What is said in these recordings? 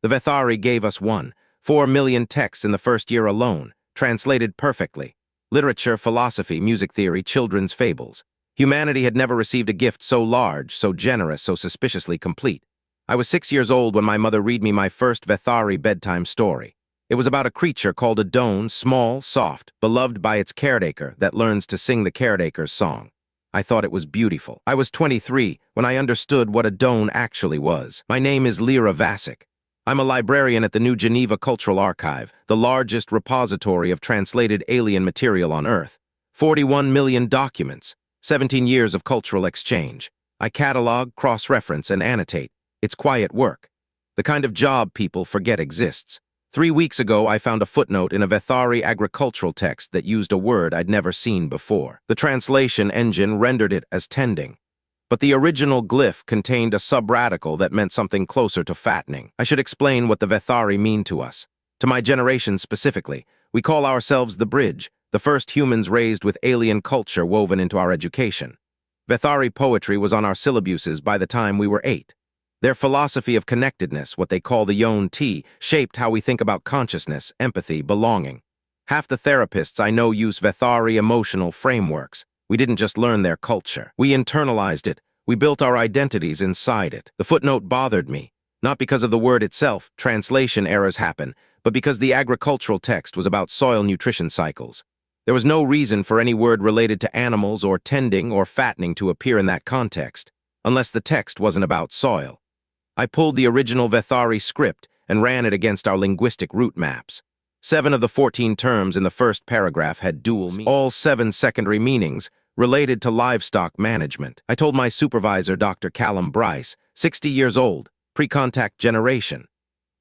The Vethari gave us 4 million texts in the first year alone, translated perfectly. Literature, philosophy, music theory, children's fables. Humanity had never received a gift so large, so generous, so suspiciously complete. I was 6 years old when my mother read me my first Vethari bedtime story. It was about a creature called a done, small, soft, beloved by its caretaker that learns to sing the caretaker's song. I thought it was beautiful. I was 23 when I understood what a done actually was. My name is Lyra Vasic. I'm a librarian at the New Geneva Cultural Archive, the largest repository of translated alien material on Earth. 41 million documents, 17 years of cultural exchange. I catalog, cross-reference, and annotate. It's quiet work. The kind of job people forget exists. 3 weeks ago, I found a footnote in a Vethari agricultural text that used a word I'd never seen before. The translation engine rendered it as tending. But the original glyph contained a subradical that meant something closer to fattening. I should explain what the Vethari mean to us. To my generation specifically, we call ourselves the bridge, the first humans raised with alien culture woven into our education. Vethari poetry was on our syllabuses by the time we were 8. Their philosophy of connectedness, what they call the Yon-T, shaped how we think about consciousness, empathy, belonging. Half the therapists I know use Vethari emotional frameworks. We didn't just learn their culture. We internalized it. We built our identities inside it. The footnote bothered me, not because of the word itself, translation errors happen, but because the agricultural text was about soil nutrition cycles. There was no reason for any word related to animals or tending or fattening to appear in that context, unless the text wasn't about soil. I pulled the original Vethari script and ran it against our linguistic root maps. 7 of the 14 terms in the first paragraph had dual meanings. All 7 secondary meanings related to livestock management. I told my supervisor, Dr. Callum Bryce, 60 years old, pre-contact generation.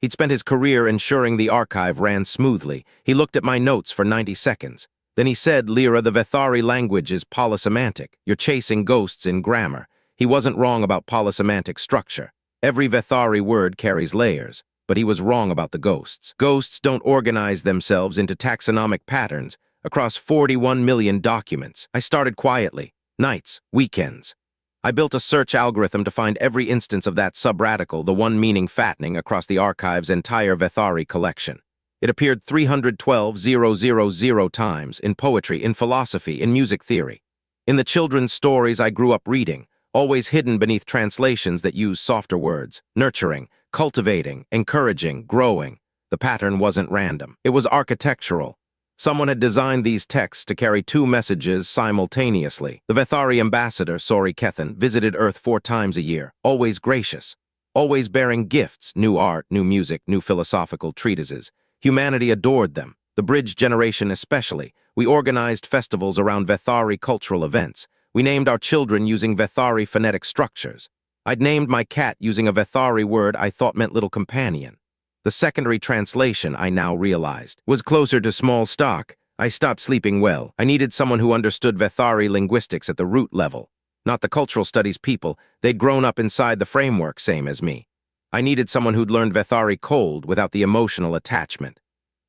He'd spent his career ensuring the archive ran smoothly. He looked at my notes for 90 seconds. Then he said, Lyra, the Vethari language is polysemantic. You're chasing ghosts in grammar. He wasn't wrong about polysemantic structure. Every Vethari word carries layers, but he was wrong about the ghosts. Ghosts don't organize themselves into taxonomic patterns across 41 million documents. I started quietly, nights, weekends. I built a search algorithm to find every instance of that subradical, the one meaning fattening, across the archive's entire Vethari collection. It appeared 312,000 times in poetry, in philosophy, in music theory. In the children's stories I grew up reading, always hidden beneath translations that use softer words, nurturing, cultivating, encouraging, growing. The pattern wasn't random. It was architectural. Someone had designed these texts to carry 2 messages simultaneously. The Vethari ambassador, Sori Kethan, visited Earth 4 times a year, always gracious, always bearing gifts, new art, new music, new philosophical treatises. Humanity adored them, the bridge generation especially. We organized festivals around Vethari cultural events. We named our children using Vethari phonetic structures. I'd named my cat using a Vethari word I thought meant little companion. The secondary translation, I now realized, was closer to small stock. I stopped sleeping well. I needed someone who understood Vethari linguistics at the root level. Not the cultural studies people. They'd grown up inside the framework, same as me. I needed someone who'd learned Vethari cold without the emotional attachment.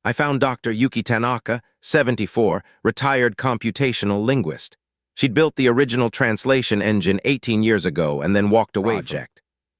I found Dr. Yuki Tanaka, 74, retired computational linguist. She'd built the original translation engine 18 years ago and then walked away.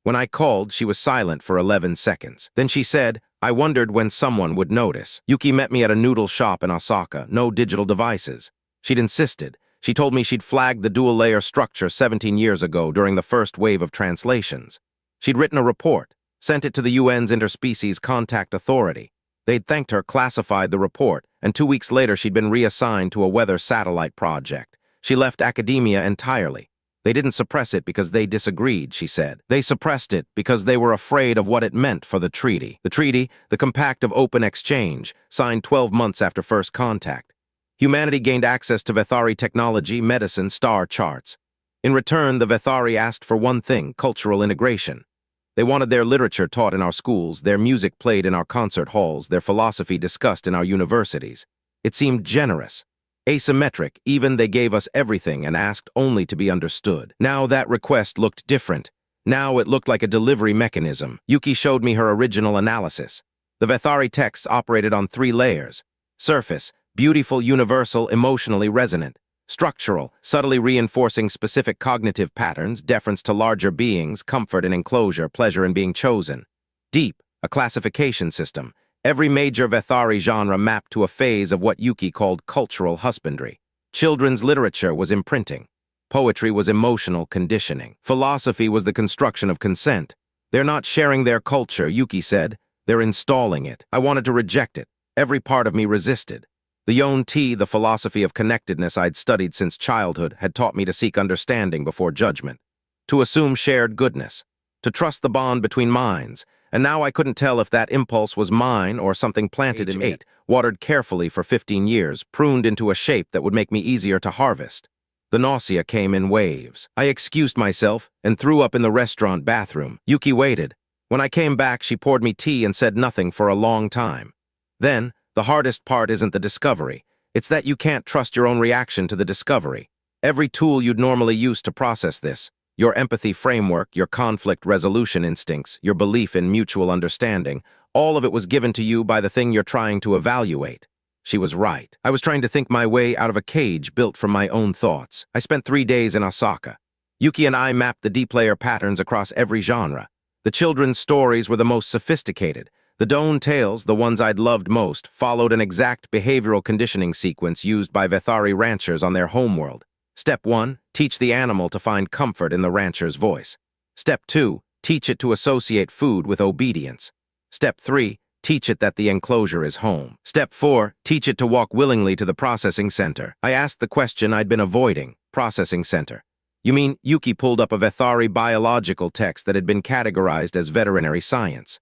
When I called, she was silent for 11 seconds. Then she said, I wondered when someone would notice. Yuki met me at a noodle shop in Osaka, no digital devices. She'd insisted. She told me she'd flagged the dual-layer structure 17 years ago during the first wave of translations. She'd written a report, sent it to the UN's Interspecies Contact Authority. They'd thanked her, classified the report, and 2 weeks later she'd been reassigned to a weather satellite project. She left academia entirely. They didn't suppress it because they disagreed, she said. They suppressed it because they were afraid of what it meant for the treaty. The treaty, the Compact of Open Exchange, signed 12 months after first contact. Humanity gained access to Vethari technology, medicine, star charts. In return, the Vethari asked for one thing, cultural integration. They wanted their literature taught in our schools, their music played in our concert halls, their philosophy discussed in our universities. It seemed generous. Asymmetric, even they gave us everything and asked only to be understood. Now that request looked different. Now it looked like a delivery mechanism. Yuki showed me her original analysis. The Vethari texts operated on 3 layers. Surface, beautiful, universal, emotionally resonant. Structural, subtly reinforcing specific cognitive patterns, deference to larger beings, comfort in enclosure, pleasure in being chosen. Deep, a classification system, every major Vethari genre mapped to a phase of what Yuki called cultural husbandry. Children's literature was imprinting. Poetry was emotional conditioning. Philosophy was the construction of consent. They're not sharing their culture, Yuki said. They're installing it. I wanted to reject it. Every part of me resisted. The Yon-Ti, the philosophy of connectedness I'd studied since childhood, had taught me to seek understanding before judgment, to assume shared goodness, to trust the bond between minds, and now I couldn't tell if that impulse was mine or something planted in me, watered carefully for 15 years, pruned into a shape that would make me easier to harvest. The nausea came in waves. I excused myself and threw up in the restaurant bathroom. Yuki waited. When I came back, she poured me tea and said nothing for a long time. Then, the hardest part isn't the discovery. It's that you can't trust your own reaction to the discovery. Every tool you'd normally use to process this, your empathy framework, your conflict resolution instincts, your belief in mutual understanding, all of it was given to you by the thing you're trying to evaluate. She was right. I was trying to think my way out of a cage built from my own thoughts. I spent 3 days in Osaka. Yuki and I mapped the deep layer patterns across every genre. The children's stories were the most sophisticated. The Doan tales, the ones I'd loved most, followed an exact behavioral conditioning sequence used by Vethari ranchers on their homeworld. Step 1, teach the animal to find comfort in the rancher's voice. Step 2, teach it to associate food with obedience. Step 3, teach it that the enclosure is home. Step 4, teach it to walk willingly to the processing center. I asked the question I'd been avoiding, processing center. You mean Yuki pulled up a Vethari biological text that had been categorized as veterinary science.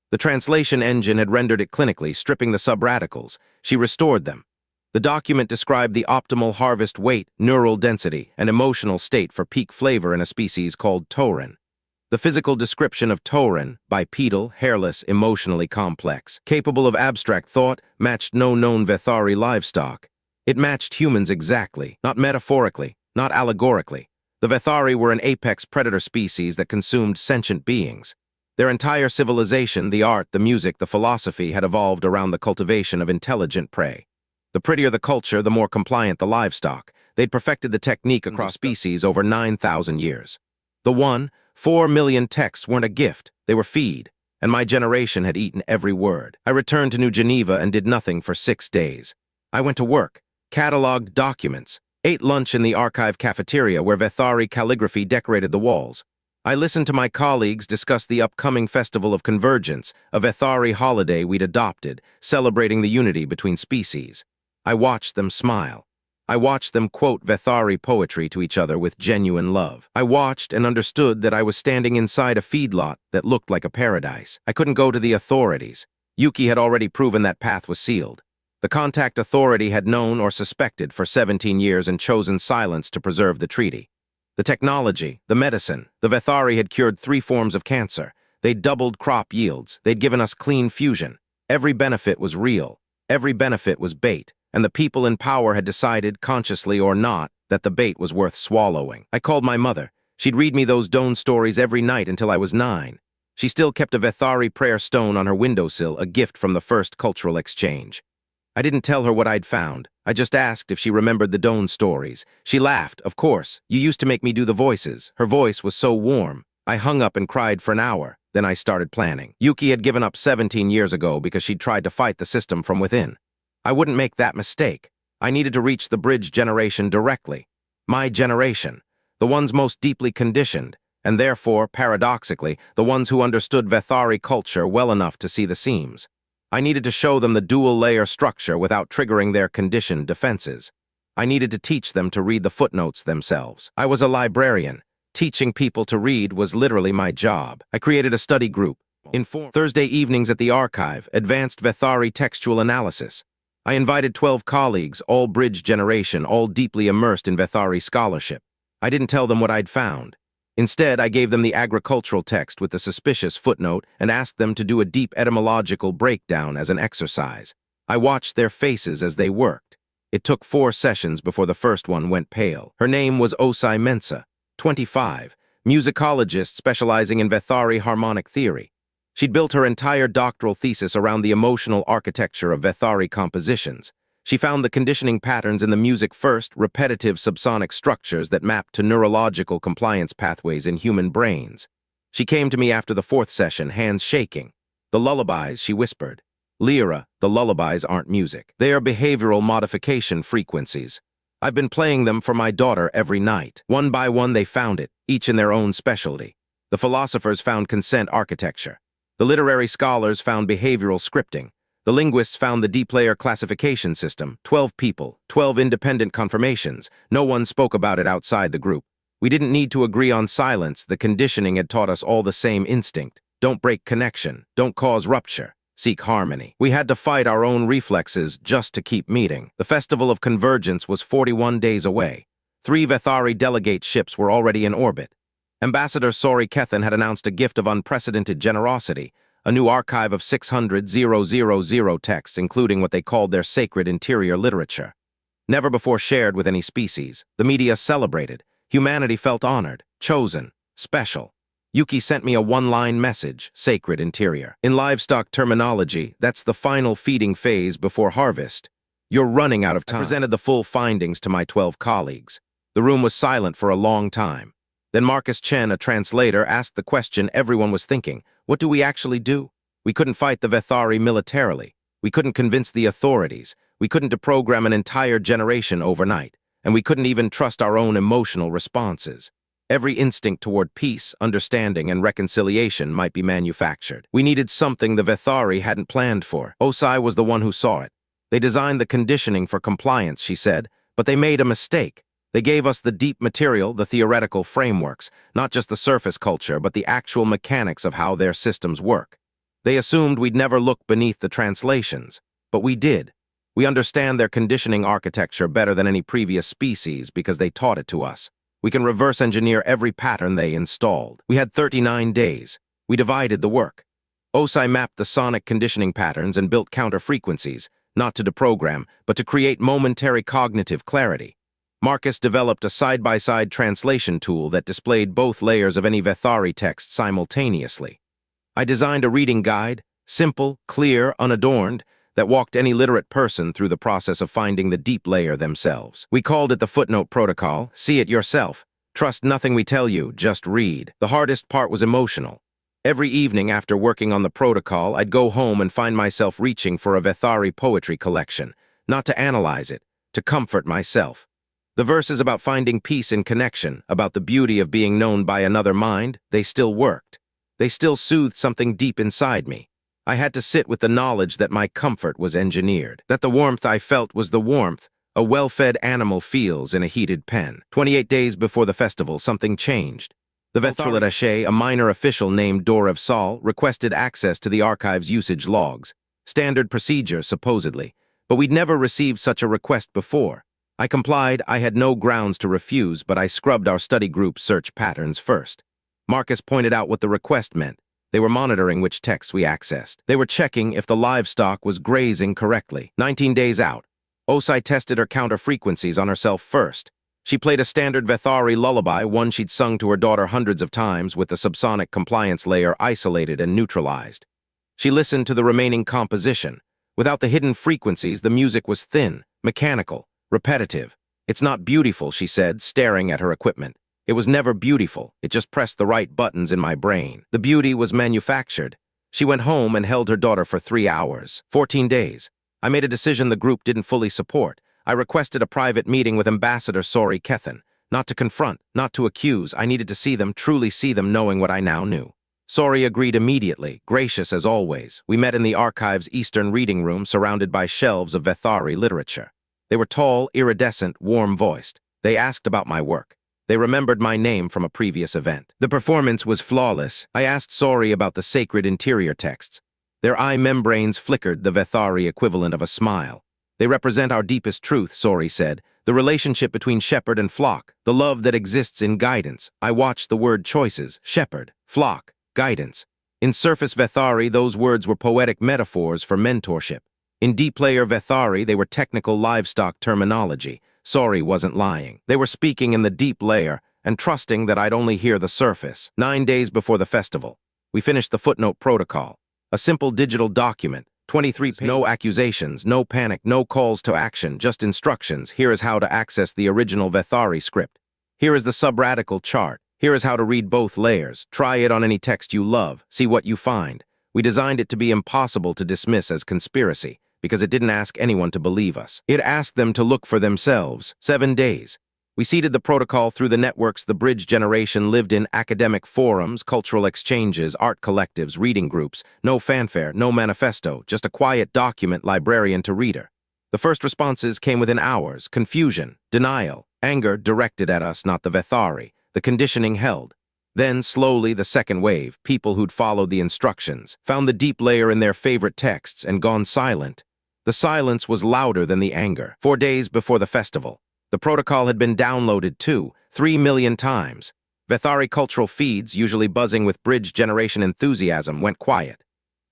The translation engine had rendered it clinically, stripping the subradicals. She restored them. The document described the optimal harvest weight, neural density, and emotional state for peak flavor in a species called taurin. The physical description of taurin, bipedal, hairless, emotionally complex, capable of abstract thought, matched no known Vethari livestock. It matched humans exactly, not metaphorically, not allegorically. The Vethari were an apex predator species that consumed sentient beings. Their entire civilization, the art, the music, the philosophy, had evolved around the cultivation of intelligent prey. The prettier the culture, the more compliant the livestock. They'd perfected the technique across species over 9,000 years. The 4 million texts weren't a gift, they were feed, and my generation had eaten every word. I returned to New Geneva and did nothing for 6 days. I went to work, cataloged documents, ate lunch in the archive cafeteria where Vethari calligraphy decorated the walls. I listened to my colleagues discuss the upcoming Festival of Convergence, a Vethari holiday we'd adopted, celebrating the unity between species. I watched them smile. I watched them quote Vethari poetry to each other with genuine love. I watched and understood that I was standing inside a feedlot that looked like a paradise. I couldn't go to the authorities. Yuki had already proven that path was sealed. The contact authority had known or suspected for 17 years and chosen silence to preserve the treaty. The technology, the medicine, the Vethari had cured 3 forms of cancer. They'd doubled crop yields. They'd given us clean fusion. Every benefit was real. Every benefit was bait. And the people in power had decided, consciously or not, that the bait was worth swallowing. I called my mother. She'd read me those Doan stories every night until I was 9. She still kept a Vethari prayer stone on her windowsill, a gift from the first cultural exchange. I didn't tell her what I'd found. I just asked if she remembered the Doan stories. She laughed. Of course, you used to make me do the voices. Her voice was so warm. I hung up and cried for an hour. Then I started planning. Yuki had given up 17 years ago because she'd tried to fight the system from within. I wouldn't make that mistake. I needed to reach the bridge generation directly. My generation. The ones most deeply conditioned, and therefore, paradoxically, the ones who understood Vethari culture well enough to see the seams. I needed to show them the dual-layer structure without triggering their conditioned defenses. I needed to teach them to read the footnotes themselves. I was a librarian. Teaching people to read was literally my job. I created a study group. Thursday evenings at the archive, advanced Vethari textual analysis. I invited 12 colleagues, all bridge generation, all deeply immersed in Vethari scholarship. I didn't tell them what I'd found. Instead, I gave them the agricultural text with the suspicious footnote and asked them to do a deep etymological breakdown as an exercise. I watched their faces as they worked. It took 4 sessions before the first one went pale. Her name was Osai Mensa, 25, musicologist specializing in Vethari harmonic theory. She'd built her entire doctoral thesis around the emotional architecture of Vethari compositions. She found the conditioning patterns in the music-first, repetitive subsonic structures that mapped to neurological compliance pathways in human brains. She came to me after the 4th session, hands shaking. The lullabies, she whispered. Lyra, the lullabies aren't music. They are behavioral modification frequencies. I've been playing them for my daughter every night. One by one they found it, each in their own specialty. The philosophers found consent architecture. The literary scholars found behavioral scripting. The linguists found the deep layer classification system. 12 people, 12 independent confirmations. No one spoke about it outside the group. We didn't need to agree on silence. The conditioning had taught us all the same instinct. Don't break connection. Don't cause rupture. Seek harmony. We had to fight our own reflexes just to keep meeting. The Festival of Convergence was 41 days away. 3 Vethari delegate ships were already in orbit. Ambassador Sori Kethen had announced a gift of unprecedented generosity, a new archive of 600,000 texts, including what they called their sacred interior literature. Never before shared with any species, the media celebrated. Humanity felt honored, chosen, special. Yuki sent me a one-line message, sacred interior. In livestock terminology, that's the final feeding phase before harvest. You're running out of time. I presented the full findings to my 12 colleagues. The room was silent for a long time. Then Marcus Chen, a translator, asked the question everyone was thinking. What do we actually do? We couldn't fight the Vethari militarily. We couldn't convince the authorities. We couldn't deprogram an entire generation overnight. And we couldn't even trust our own emotional responses. Every instinct toward peace, understanding, and reconciliation might be manufactured. We needed something the Vethari hadn't planned for. Osai was the one who saw it. They designed the conditioning for compliance, she said, but they made a mistake. They gave us the deep material, the theoretical frameworks, not just the surface culture, but the actual mechanics of how their systems work. They assumed we'd never look beneath the translations, but we did. We understand their conditioning architecture better than any previous species because they taught it to us. We can reverse engineer every pattern they installed. We had 39 days. We divided the work. Osai mapped the sonic conditioning patterns and built counter-frequencies, not to deprogram, but to create momentary cognitive clarity. Marcus developed a side-by-side translation tool that displayed both layers of any Vethari text simultaneously. I designed a reading guide, simple, clear, unadorned, that walked any literate person through the process of finding the deep layer themselves. We called it the Footnote Protocol. See it yourself. Trust nothing we tell you, just read. The hardest part was emotional. Every evening after working on the protocol, I'd go home and find myself reaching for a Vethari poetry collection, not to analyze it, to comfort myself. The verses about finding peace in connection, about the beauty of being known by another mind, they still worked. They still soothed something deep inside me. I had to sit with the knowledge that my comfort was engineered, that the warmth I felt was the warmth a well-fed animal feels in a heated pen. 28 days before the festival, something changed. The Vethari, a minor official named Dorev Sal, requested access to the archive's usage logs. Standard procedure, supposedly, but we'd never received such a request before. I complied. I had no grounds to refuse, but I scrubbed our study group search patterns first. Marcus pointed out what the request meant. They were monitoring which texts we accessed. They were checking if the livestock was grazing correctly. 19 days out, Osai tested her counter frequencies on herself first. She played a standard Vethari lullaby, one she'd sung to her daughter hundreds of times, with the subsonic compliance layer isolated and neutralized. She listened to the remaining composition. Without the hidden frequencies, the music was thin, mechanical, repetitive. It's not beautiful, she said, staring at her equipment. It was never beautiful. It just pressed the right buttons in my brain. The beauty was manufactured. She went home and held her daughter for 3 hours. 14 days. I made a decision the group didn't fully support. I requested a private meeting with Ambassador Sori Kethen. Not to confront, not to accuse. I needed to see them, truly see them, knowing what I now knew. Sori agreed immediately, gracious as always. We met in the archive's eastern reading room, surrounded by shelves of Vethari literature. They were tall, iridescent, warm-voiced. They asked about my work. They remembered my name from a previous event. The performance was flawless. I asked Sori about the sacred interior texts. Their eye membranes flickered, the Vethari equivalent of a smile. They represent our deepest truth, Sori said, the relationship between shepherd and flock, the love that exists in guidance. I watched the word choices, shepherd, flock, guidance. In surface Vethari, those words were poetic metaphors for mentorship. In deep layer Vethari, they were technical livestock terminology. Sori wasn't lying. They were speaking in the deep layer and trusting that I'd only hear the surface. 9 days before the festival, we finished the Footnote Protocol, a simple digital document, 23 pages. No accusations, no panic, no calls to action, just instructions. Here is how to access the original Vethari script. Here is the subradical chart. Here is how to read both layers. Try it on any text you love. See what you find. We designed it to be impossible to dismiss as conspiracy, because it didn't ask anyone to believe us. It asked them to look for themselves. 7 days. We seeded the protocol through the networks the bridge generation lived in: academic forums, cultural exchanges, art collectives, reading groups. No fanfare, no manifesto, just a quiet document, librarian to reader. The first responses came within hours: confusion, denial, anger directed at us, not the Vethari. The conditioning held. Then, slowly, the second wave, people who'd followed the instructions, found the deep layer in their favorite texts and gone silent. The silence was louder than the anger. 4 days before the festival, the protocol had been downloaded 2-3 million times. Vethari cultural feeds, usually buzzing with bridge generation enthusiasm, went quiet.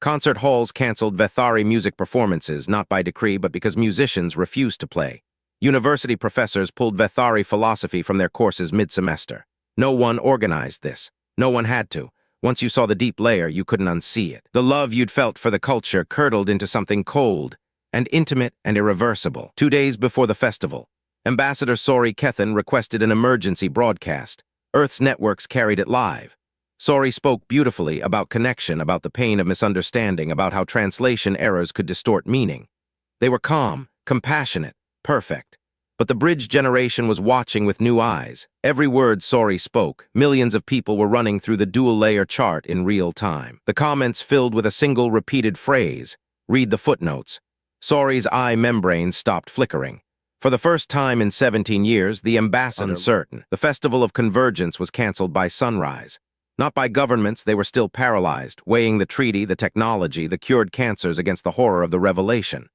Concert halls canceled Vethari music performances, not by decree, but because musicians refused to play. University professors pulled Vethari philosophy from their courses mid-semester. No one organized this. No one had to. Once you saw the deep layer, you couldn't unsee it. The love you'd felt for the culture curdled into something cold and intimate and irreversible. 2 days before the festival, Ambassador Sori Kethen requested an emergency broadcast. Earth's networks carried it live. Sori spoke beautifully about connection, about the pain of misunderstanding, about how translation errors could distort meaning. They were calm, compassionate, perfect. But the bridge generation was watching with new eyes. Every word Sori spoke, millions of people were running through the dual-layer chart in real time. The comments filled with a single repeated phrase: read the footnotes. Sori's eye membranes stopped flickering. For the first time in 17 years, the ambassador uncertain. The Festival of Convergence was canceled by sunrise. Not by governments, they were still paralyzed, weighing the treaty, the technology, the cured cancers against the horror of the revelation.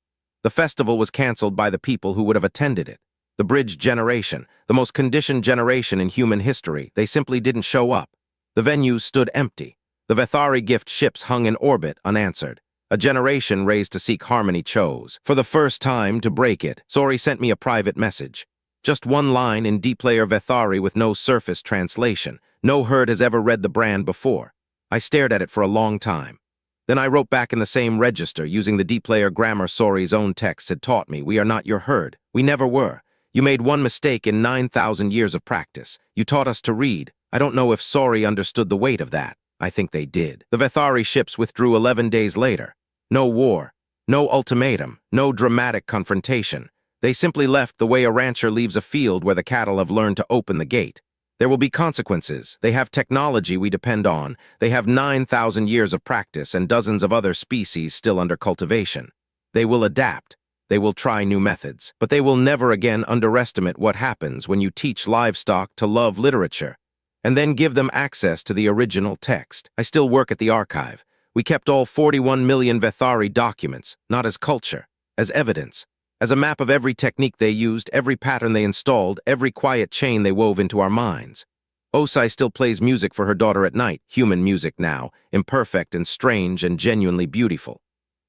The festival was canceled by the people who would have attended it. The bridge generation, the most conditioned generation in human history, they simply didn't show up. The venues stood empty. The Vethari gift ships hung in orbit, unanswered. A generation raised to seek harmony chose. For the first time, to break it, Sori sent me a private message. Just one line in deep layer Vethari with no surface translation. No herd has ever read the brand before. I stared at it for a long time. Then I wrote back in the same register, using the deep layer grammar Sori's own text had taught me. We are not your herd. We never were. You made one mistake in 9,000 years of practice. You taught us to read. I don't know if Sori understood the weight of that. I think they did. The Vethari ships withdrew 11 days later. No war, no ultimatum, no dramatic confrontation. They simply left the way a rancher leaves a field where the cattle have learned to open the gate. There will be consequences. They have technology we depend on. They have 9,000 years of practice and dozens of other species still under cultivation. They will adapt. They will try new methods. But they will never again underestimate what happens when you teach livestock to love literature and then give them access to the original text. I still work at the archive. We kept all 41 million Vethari documents, not as culture, as evidence, as a map of every technique they used, every pattern they installed, every quiet chain they wove into our minds. Osai still plays music for her daughter at night, human music now, imperfect and strange and genuinely beautiful.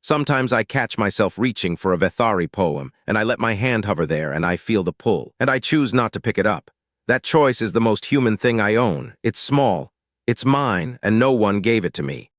Sometimes I catch myself reaching for a Vethari poem, and I let my hand hover there and I feel the pull, and I choose not to pick it up. That choice is the most human thing I own. It's small, it's mine, and no one gave it to me.